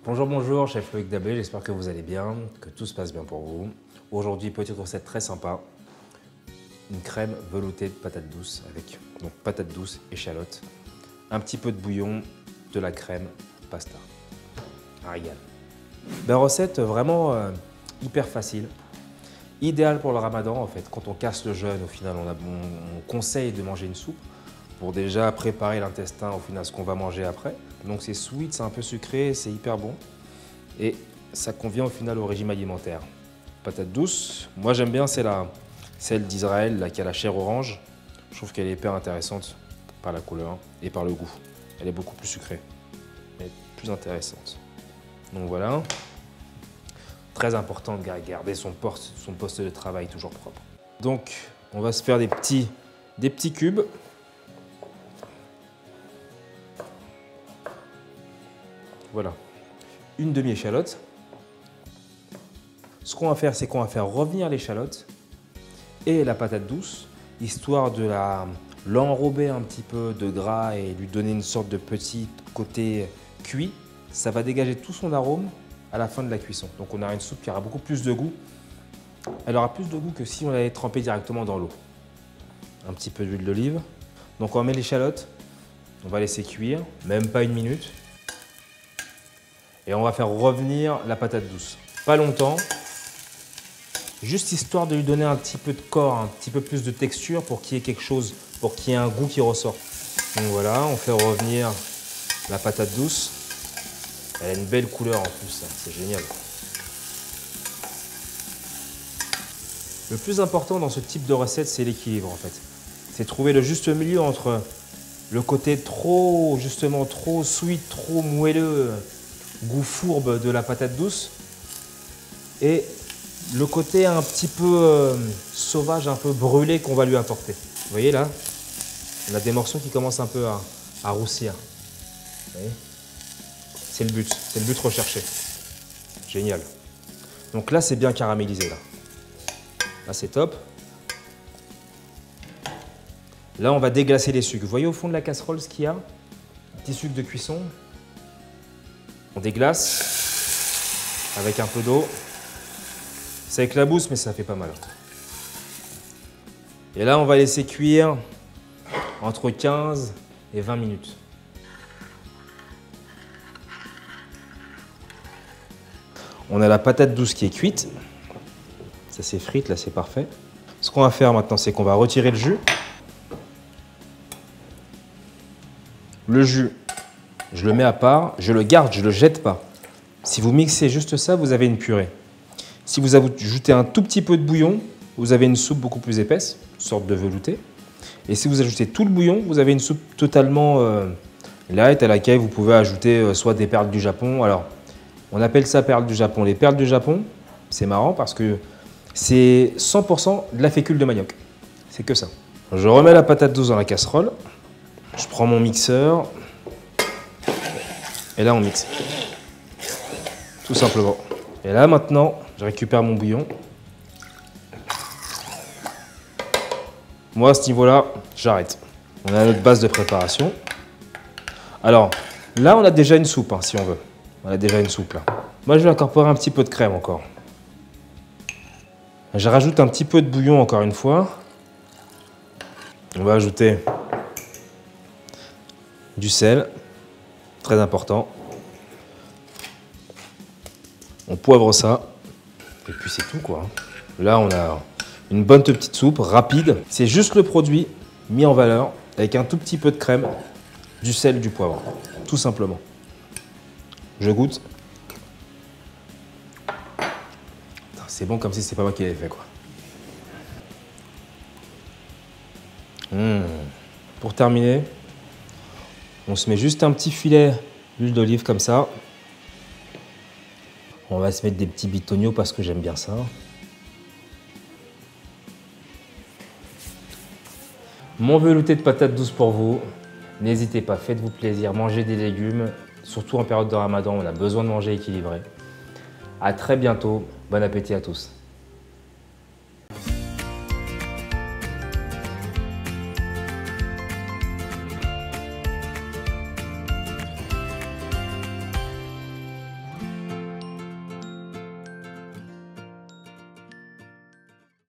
Bonjour, bonjour, chef Loïc Dabé, j'espère que vous allez bien, que tout se passe bien pour vous. Aujourd'hui, petite recette très sympa, une crème veloutée de patates douces avec donc patates douces, échalotes, un petit peu de bouillon, de la crème, pasta. Un régal. Recette vraiment hyper facile, idéale pour le ramadan en fait. Quand on casse le jeûne, au final, on conseille de manger une soupe pour déjà préparer l'intestin au final ce qu'on va manger après. Donc c'est sweet, c'est un peu sucré, c'est hyper bon et ça convient au final au régime alimentaire. Patate douce, moi j'aime bien celle d'Israël qui a la chair orange. Je trouve qu'elle est hyper intéressante par la couleur et par le goût. Elle est beaucoup plus sucrée, mais plus intéressante. Donc voilà, très important de garder son poste de travail toujours propre. Donc on va se faire des petits cubes. Voilà, une demi-échalote. Ce qu'on va faire, c'est qu'on va faire revenir l'échalote et la patate douce, histoire de l'enrober un petit peu de gras et lui donner une sorte de petit côté cuit. Ça va dégager tout son arôme à la fin de la cuisson. Donc on aura une soupe qui aura beaucoup plus de goût. Elle aura plus de goût que si on l'avait trempée directement dans l'eau. Un petit peu d'huile d'olive. Donc on met l'échalote, on va laisser cuire, même pas une minute. Et on va faire revenir la patate douce. Pas longtemps, juste histoire de lui donner un petit peu de corps, un petit peu plus de texture pour qu'il y ait quelque chose, pour qu'il y ait un goût qui ressort. Donc voilà, on fait revenir la patate douce. Elle a une belle couleur en plus, c'est génial. Le plus important dans ce type de recette, c'est l'équilibre en fait. C'est trouver le juste milieu entre le côté trop sweet, trop moelleux, goût fourbe de la patate douce et le côté un petit peu sauvage, un peu brûlé qu'on va lui apporter. Vous voyez là, on a des morceaux qui commencent un peu à roussir. Vous voyez, c'est le but recherché. Génial. Donc là, c'est bien caramélisé. Là, c'est top. Là, on va déglacer les sucres. Vous voyez au fond de la casserole ce qu'il y a? Petit sucre de cuisson. On déglace avec un peu d'eau. Ça éclabousse, mais ça fait pas mal. Et là, on va laisser cuire entre 15 et 20 minutes. On a la patate douce qui est cuite. Ça s'effrite, là, c'est parfait. Ce qu'on va faire maintenant, c'est qu'on va retirer le jus. Le jus, je le mets à part, je le garde, je ne le jette pas. Si vous mixez juste ça, vous avez une purée. Si vous ajoutez un tout petit peu de bouillon, vous avez une soupe beaucoup plus épaisse, une sorte de velouté. Et si vous ajoutez tout le bouillon, vous avez une soupe totalement light à laquelle vous pouvez ajouter soit des perles du Japon. Alors, on appelle ça perles du Japon. Les perles du Japon, c'est marrant parce que c'est 100% de la fécule de manioc. C'est que ça. Je remets la patate douce dans la casserole. Je prends mon mixeur. Et là, on mixe. Tout simplement. Et là, maintenant, je récupère mon bouillon. Moi, à ce niveau-là, j'arrête. On a notre base de préparation. Alors, là, on a déjà une soupe, si on veut. On a déjà une soupe, là. Moi, je vais incorporer un petit peu de crème encore. Je rajoute un petit peu de bouillon, encore une fois. On va ajouter du sel. Très important. On poivre ça. Et puis c'est tout quoi. Là on a une bonne petite soupe rapide. C'est juste le produit mis en valeur avec un tout petit peu de crème, du sel, du poivre. Tout simplement. Je goûte. C'est bon comme si c'était pas moi qui l'avais fait quoi. Pour terminer, on se met juste un petit filet d'huile d'olive comme ça. On va se mettre des petits bitonios parce que j'aime bien ça. Mon velouté de patates douces pour vous. N'hésitez pas, faites-vous plaisir, mangez des légumes. Surtout en période de ramadan, on a besoin de manger équilibré. À très bientôt, bon appétit à tous.